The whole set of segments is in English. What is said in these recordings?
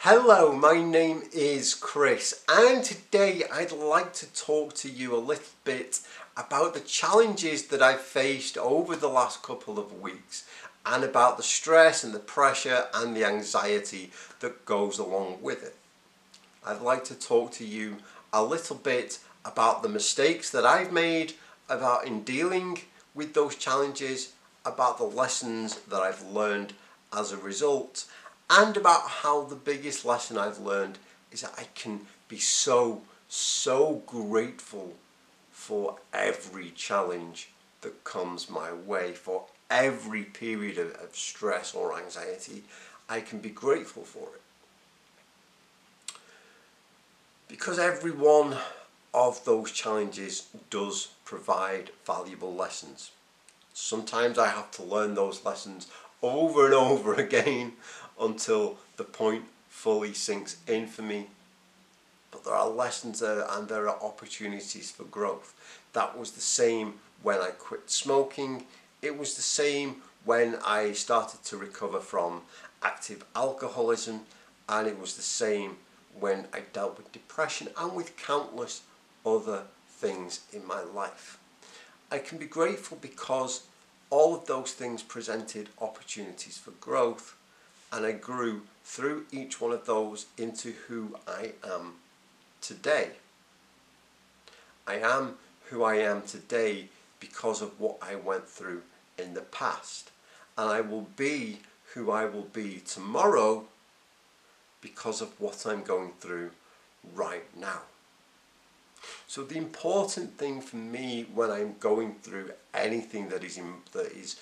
Hello, my name is Chris, and today I'd like to talk to you a little bit about the challenges that I've faced over the last couple of weeks and about the stress and the pressure and the anxiety that goes along with it. I'd like to talk to you a little bit about the mistakes that I've made, about in dealing with those challenges, about the lessons that I've learned as a result, and about how the biggest lesson I've learned is that I can be so grateful for every challenge that comes my way, for every period of stress or anxiety. I can be grateful for it. Because every one of those challenges does provide valuable lessons. Sometimes I have to learn those lessons over and over again until the point fully sinks in for me. But there are lessons there and there are opportunities for growth. That was the same when I quit smoking. It was the same when I started to recover from active alcoholism, and it was the same when I dealt with depression and with countless other things in my life. I can be grateful because all of those things presented opportunities for growth, and I grew through each one of those into who I am today. I am who I am today because of what I went through in the past, and I will be who I will be tomorrow because of what I'm going through right now. So the important thing for me when I'm going through anything that is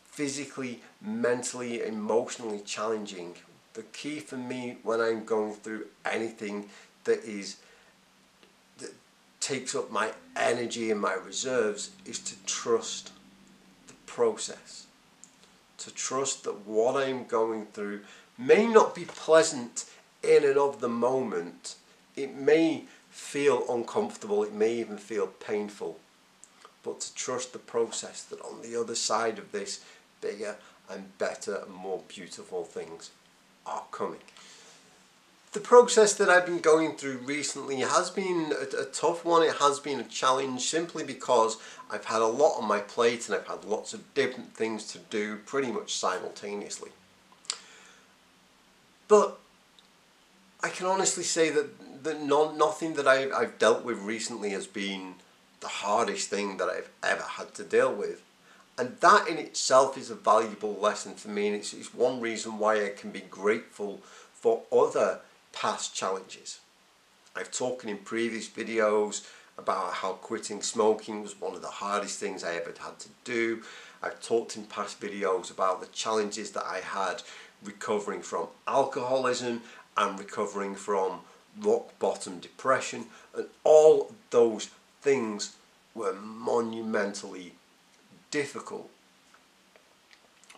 physically, mentally, emotionally challenging, the key for me when I'm going through anything that takes up my energy and my reserves is to trust the process. To trust that what I'm going through may not be pleasant in and of the moment. It may feel uncomfortable, it may even feel painful, but to trust the process that on the other side of this, bigger and better and more beautiful things are coming. The process that I've been going through recently has been a tough one. It has been a challenge simply because I've had a lot on my plate and I've had lots of different things to do pretty much simultaneously. But I can honestly say that nothing that I've dealt with recently has been the hardest thing that I've ever had to deal with. And that in itself is a valuable lesson for me, and it's one reason why I can be grateful for other past challenges. I've talked in previous videos about how quitting smoking was one of the hardest things I ever had to do. I've talked in past videos about the challenges that I had recovering from alcoholism and recovering from rock bottom depression, and all those things were monumentally difficult.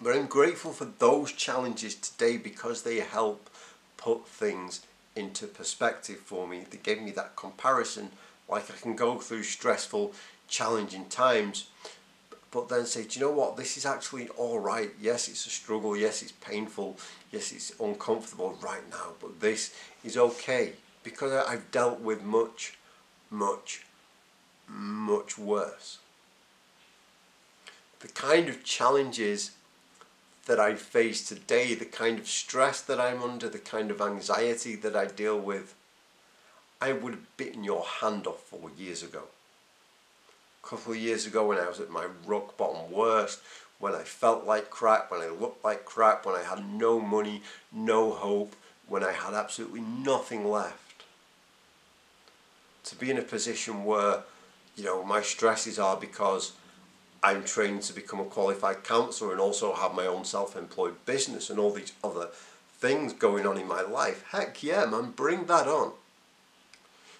But I'm grateful for those challenges today because they help put things into perspective for me. They gave me that comparison, like I can go through stressful, challenging times, but then say, do you know what, this is actually alright. Yes, it's a struggle, yes, it's painful, yes, it's uncomfortable right now, but this is okay because I've dealt with much worse. The kind of challenges that I face today, the kind of stress that I'm under, the kind of anxiety that I deal with, I would have bitten your hand off 4 years ago. A couple of years ago when I was at my rock bottom worst, when I felt like crap, when I looked like crap, when I had no money, no hope, when I had absolutely nothing left. To be in a position where, my stresses are because I'm trained to become a qualified counsellor and also have my own self-employed business and all these other things going on in my life. Heck yeah, man, bring that on.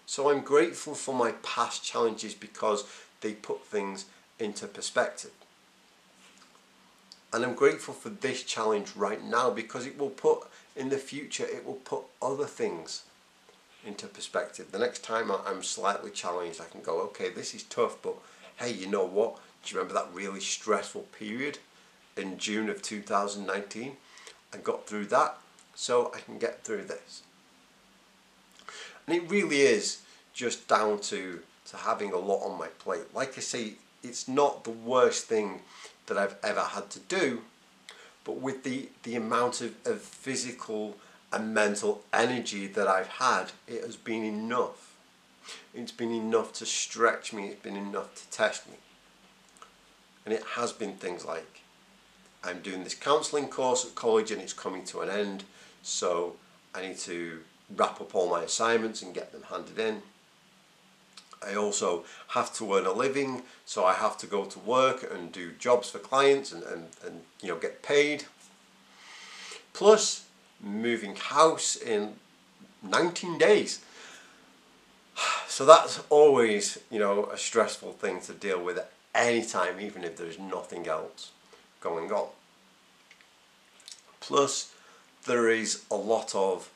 So I'm grateful for my past challenges because they put things into perspective. And I'm grateful for this challenge right now because it will put, in the future, it will put other things into perspective. The next time I'm slightly challenged, I can go, okay, this is tough, but hey, you know what? Do you remember that really stressful period in June of 2019? I got through that. so I can get through this. And it really is just down to having a lot on my plate. Like I say, it's not the worst thing that I've ever had to do, but with the amount of physical and mental energy that I've had, it has been enough. It's been enough to stretch me, it's been enough to test me. And it has been things like, I'm doing this counselling course at college and it's coming to an end, so I need to wrap up all my assignments and get them handed in. I also have to earn a living, so I have to go to work and do jobs for clients and get paid. Plus, moving house in 19 days. So that's always, a stressful thing to deal with at any time, even if there's nothing else going on. Plus, there is a lot of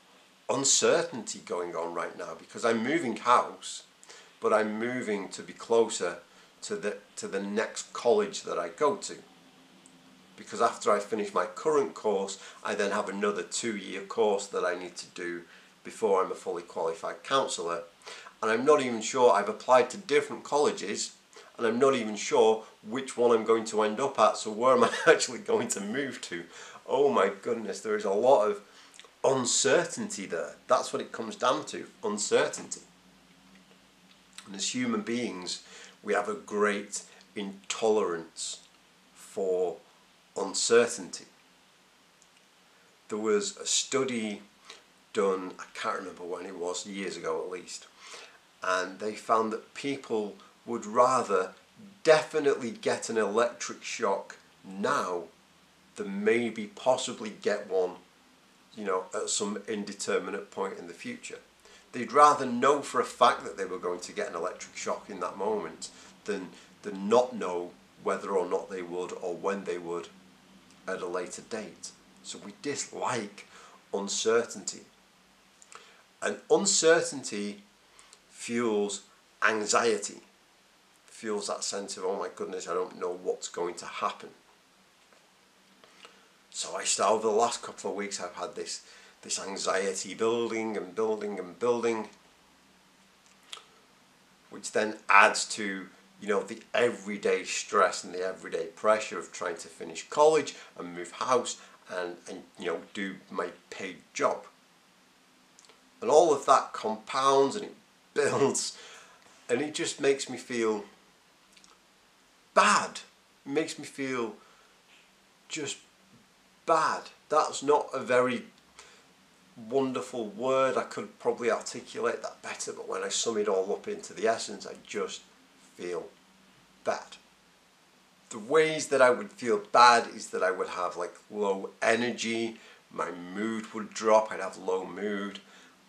uncertainty going on right now because I'm moving house, but I'm moving to be closer to the next college that I go to. Because after I finish my current course, I then have another 2-year course that I need to do before I'm a fully qualified counsellor. And I'm not even sure, I've applied to different colleges, and I'm not even sure which one I'm going to end up at, so where am I actually going to move to? Oh my goodness, there is a lot of uncertainty there. That's what it comes down to, uncertainty. And as human beings, we have a great intolerance for uncertainty. There was a study done, I can't remember when it was, years ago at least, and they found that people would rather definitely get an electric shock now than maybe possibly get one, at some indeterminate point in the future. They'd rather know for a fact that they were going to get an electric shock in that moment than not know whether or not they would or when they would at a later date. So we dislike uncertainty. And uncertainty fuels anxiety, fuels that sense of, oh my goodness, I don't know what's going to happen. So over the last couple of weeks, I've had this anxiety building and building and building, which then adds to the everyday stress and the everyday pressure of trying to finish college and move house and do my paid job. And all of that compounds and it builds, and it just makes me feel bad. It makes me feel just bad. That's not a very wonderful word. I could probably articulate that better, but when I sum it all up into the essence, I just feel bad. The ways that I would feel bad is that I would have low energy, my mood would drop, I'd have low mood,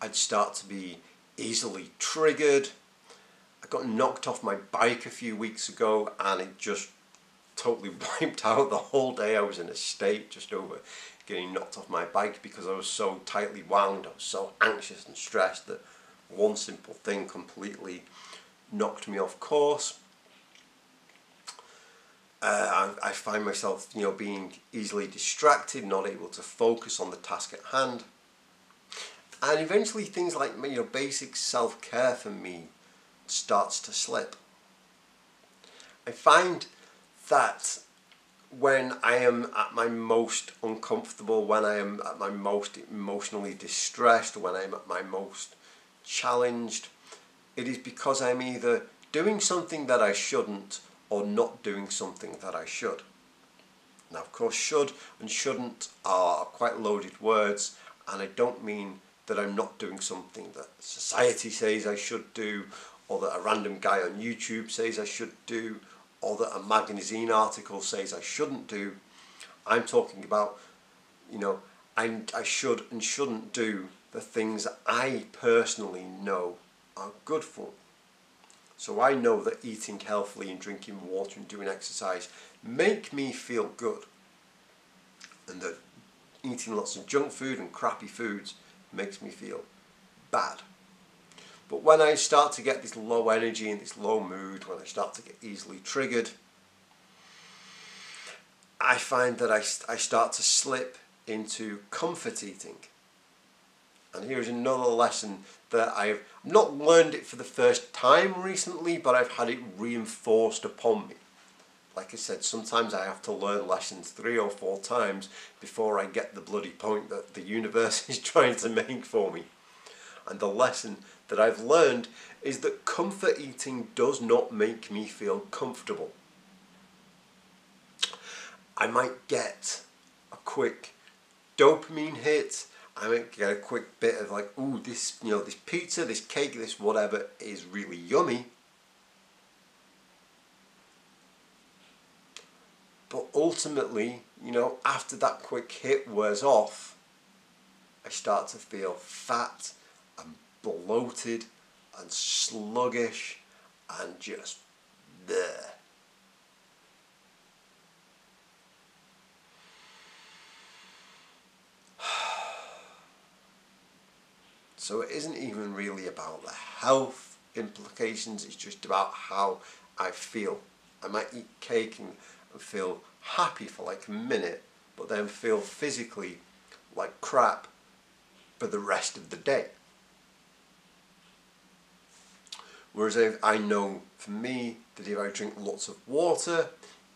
I'd start to be easily triggered. I got knocked off my bike a few weeks ago and it just totally wiped out the whole day. I was in a state just over getting knocked off my bike because I was so tightly wound, I was so anxious and stressed that one simple thing completely knocked me off course. I find myself, being easily distracted, not able to focus on the task at hand. And eventually things like, basic self-care for me starts to slip. I find that when I am at my most uncomfortable, when I am at my most emotionally distressed, when I'm at my most challenged, it is because I'm either doing something that I shouldn't or not doing something that I should. Now, of course, should and shouldn't are quite loaded words, and I don't mean that I'm not doing something that society says I should do, or that a random guy on YouTube says I should do, or that a magazine article says I shouldn't do. I'm talking about, I should and shouldn't do the things that I personally know are good for me. So I know that eating healthily and drinking water and doing exercise make me feel good, and that eating lots of junk food and crappy foods makes me feel bad. But when I start to get this low energy and this low mood, when I start to get easily triggered, I find that I start to slip into comfort eating. And here's another lesson that I've not learned it for the first time recently, but I've had it reinforced upon me. Like I said, sometimes I have to learn lessons 3 or 4 times before I get the bloody point that the universe is trying to make for me. And the lesson that I've learned is that comfort eating does not make me feel comfortable. I might get a quick dopamine hit. I might get a quick bit of like, ooh, this, this pizza, this cake, this whatever is really yummy. But ultimately, after that quick hit wears off, I start to feel fat and bloated and sluggish and just there. So it isn't even really about the health implications, it's just about how I feel. I might eat cake and feel happy for like a minute, but then feel physically like crap for the rest of the day. Whereas I know for me that if I drink lots of water,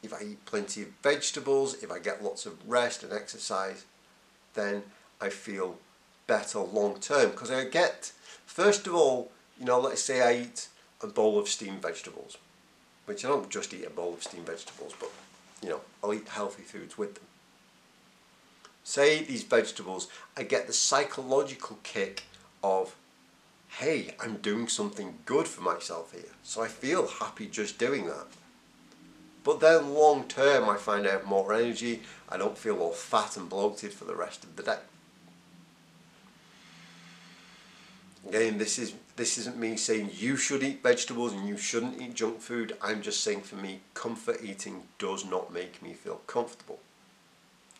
if I eat plenty of vegetables, if I get lots of rest and exercise, then I feel better long term. Because I get, first of all, let's say I eat a bowl of steamed vegetables, which I don't just eat a bowl of steamed vegetables, but I'll eat healthy foods with them. Say I eat these vegetables, I get the psychological kick of, hey, I'm doing something good for myself here. So I feel happy just doing that. But then long term I find I have more energy, I don't feel all fat and bloated for the rest of the day. Again, this isn't me saying you should eat vegetables and you shouldn't eat junk food. I'm just saying for me, comfort eating does not make me feel comfortable.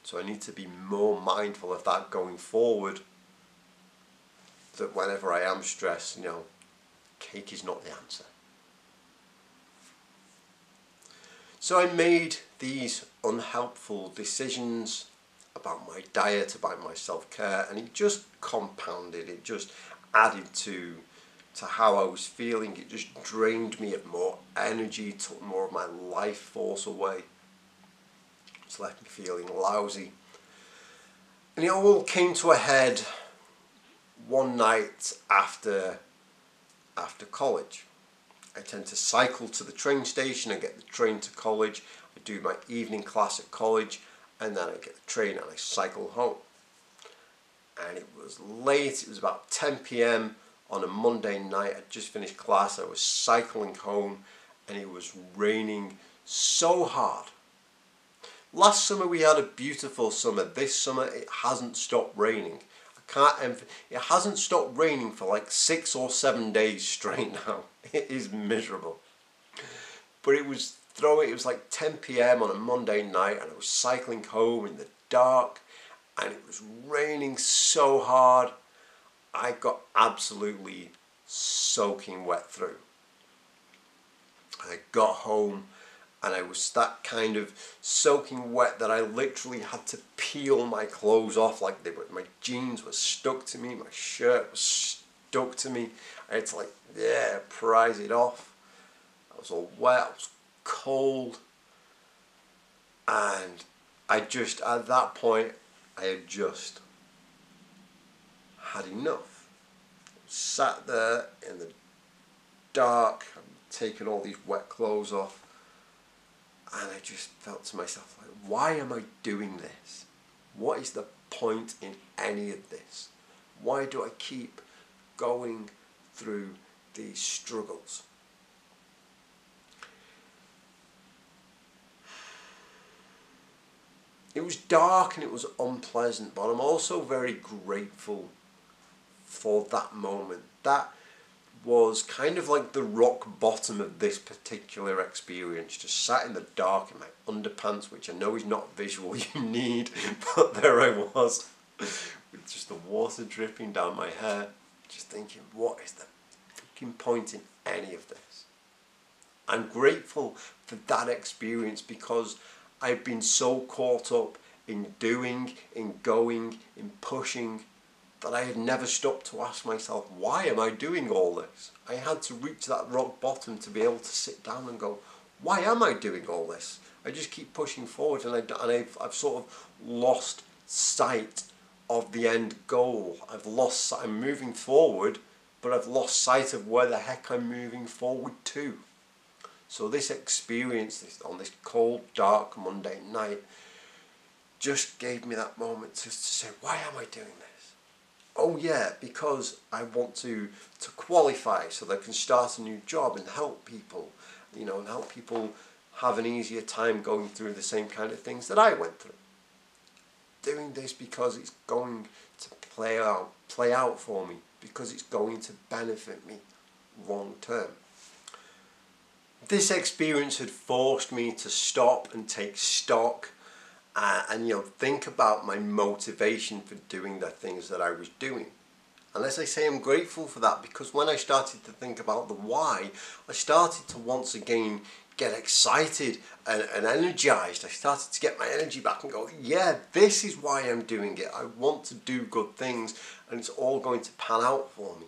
So I need to be more mindful of that going forward. That whenever I am stressed, cake is not the answer. So I made these unhelpful decisions about my diet, about my self-care, and it just compounded. It just added to how I was feeling. It just drained me of more energy, took more of my life force away. It's left me feeling lousy. And it all came to a head one night after college. I tend to cycle to the train station, I get the train to college, I do my evening class at college, and then I get the train and I cycle home. And it was late, it was about 10 p.m. on a Monday night. I'd just finished class, I was cycling home, and it was raining so hard. Last summer we had a beautiful summer. This summer it hasn't stopped raining. It hasn't stopped raining for like 6 or 7 days straight now. It is miserable. But it was like 10 p.m. on a Monday night, and I was cycling home in the dark, and it was raining so hard. I got absolutely soaking wet through. I got home and I was that kind of soaking wet that I literally had to peel my clothes off, like my jeans were stuck to me, my shirt was stuck to me. I had to prise it off. I was all wet, I was cold, and at that point I had just had enough. I sat there in the dark, taking all these wet clothes off, and I just felt to myself, like, why am I doing this? What is the point in any of this? Why do I keep going through these struggles? It was dark and it was unpleasant, but I'm also very grateful for that moment. That was kind of like the rock bottom of this particular experience. Just sat in the dark in my underpants, which I know is not visual you need, but there I was with just the water dripping down my hair, just thinking, what is the fucking point in any of this? I'm grateful for that experience because I've been so caught up in doing, in going, in pushing, that I had never stopped to ask myself, why am I doing all this? I had to reach that rock bottom to be able to sit down and go, why am I doing all this? I just keep pushing forward, and I've sort of lost sight of the end goal. I'm moving forward, but I've lost sight of where the heck I'm moving forward to. So this experience on this cold, dark Monday night just gave me that moment to say, why am I doing this? Oh yeah, because I want to qualify so that I can start a new job and help people, and help people have an easier time going through the same kind of things that I went through. Doing this because it's going to play out for me, because it's going to benefit me long term. This experience had forced me to stop and take stock and think about my motivation for doing the things that I was doing. And as I say, I'm grateful for that, because when I started to think about the why, I started to once again get excited and energized. I started to get my energy back and go, yeah, this is why I'm doing it. I want to do good things, and it's all going to pan out for me.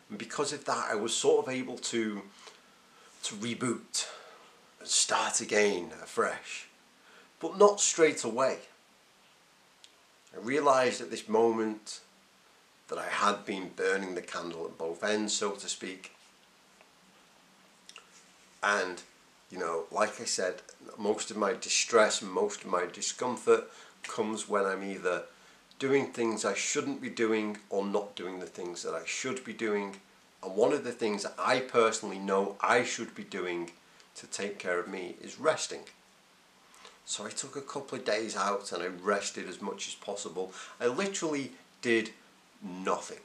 And because of that, I was sort of able to reboot and start again afresh, but not straight away. I realized at this moment that I had been burning the candle at both ends, so to speak. And, like I said, most of my distress and most of my discomfort comes when I'm either doing things I shouldn't be doing or not doing the things that I should be doing. And one of the things that I personally know I should be doing to take care of me is resting. So I took a couple of days out and I rested as much as possible. I literally did nothing.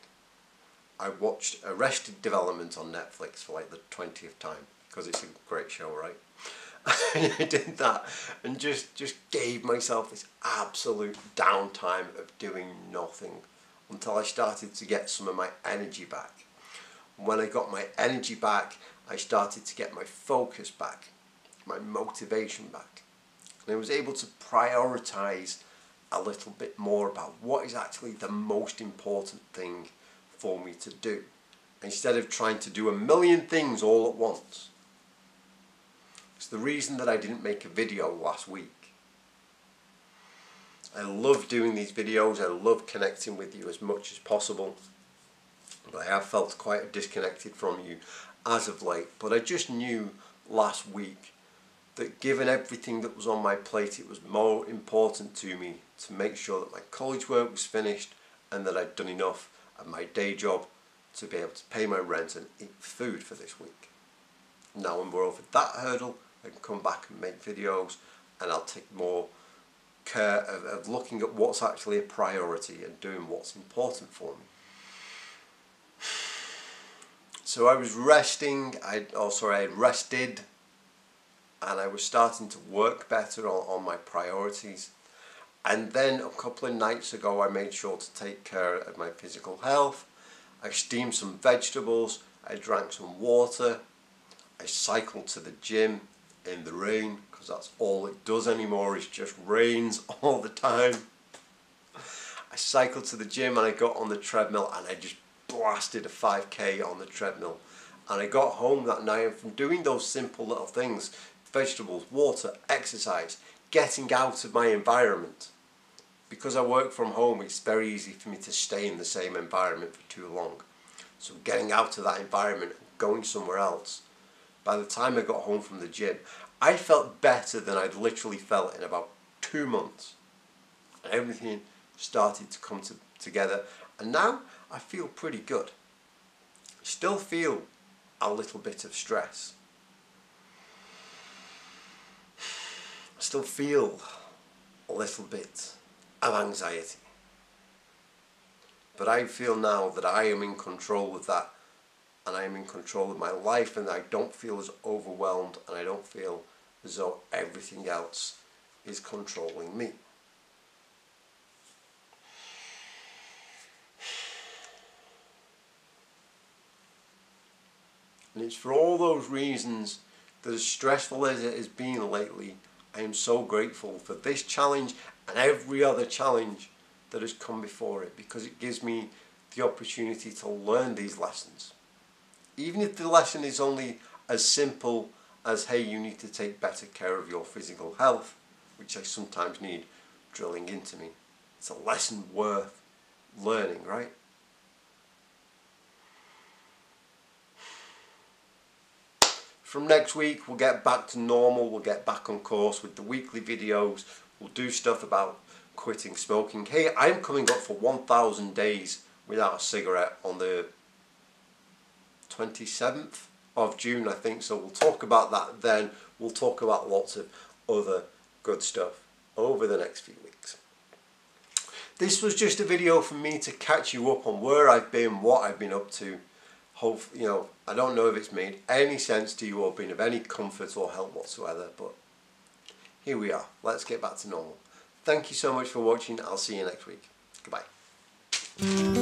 I watched Arrested Development on Netflix for like the 20th time, because it's a great show, right? I did that and just gave myself this absolute downtime of doing nothing until I started to get some of my energy back. When I got my energy back, I started to get my focus back, my motivation back. And I was able to prioritize a little bit more about what is actually the most important thing for me to do, instead of trying to do a million things all at once. It's the reason that I didn't make a video last week. I love doing these videos, I love connecting with you as much as possible, but I have felt quite disconnected from you as of late. But I just knew last week that given everything that was on my plate, it was more important to me to make sure that my college work was finished and that I'd done enough at my day job to be able to pay my rent and eat food for this week. Now when we're over that hurdle, I can come back and make videos, and I'll take more care of looking at what's actually a priority and doing what's important for me. So I was resting, I had rested, and I was starting to work better on my priorities. And then a couple of nights ago, I made sure to take care of my physical health. I steamed some vegetables, I drank some water, I cycled to the gym in the rain, because that's all it does anymore, is just rains all the time. I cycled to the gym and I got on the treadmill and I just blasted a 5k on the treadmill. And I got home that night, and from doing those simple little things, vegetables, water, exercise, getting out of my environment. Because I work from home, it's very easy for me to stay in the same environment for too long. So getting out of that environment, going somewhere else. By the time I got home from the gym, I felt better than I'd literally felt in about 2 months. And everything started to come together, and now I feel pretty good. I still feel a little bit of stress. I still feel a little bit of anxiety. But I feel now that I am in control of that, and I am in control of my life, and I don't feel as overwhelmed, and I don't feel as though everything else is controlling me. And it's for all those reasons that, as stressful as it has been lately, I am so grateful for this challenge and every other challenge that has come before it, because it gives me the opportunity to learn these lessons. Even if the lesson is only as simple as, hey, you need to take better care of your physical health, which I sometimes need drilling into me. It's a lesson worth learning, right? From next week, we'll get back to normal. We'll get back on course with the weekly videos. We'll do stuff about quitting smoking. Hey, I'm coming up for 1,000 days without a cigarette on the 27th of June, I think. So we'll talk about that then. We'll talk about lots of other good stuff over the next few weeks. This was just a video for me to catch you up on where I've been, what I've been up to. Hopefully, you know, I don't know if it's made any sense to you or been of any comfort or help whatsoever, but here we are. Let's get back to normal. Thank you so much for watching. I'll see you next week. Goodbye.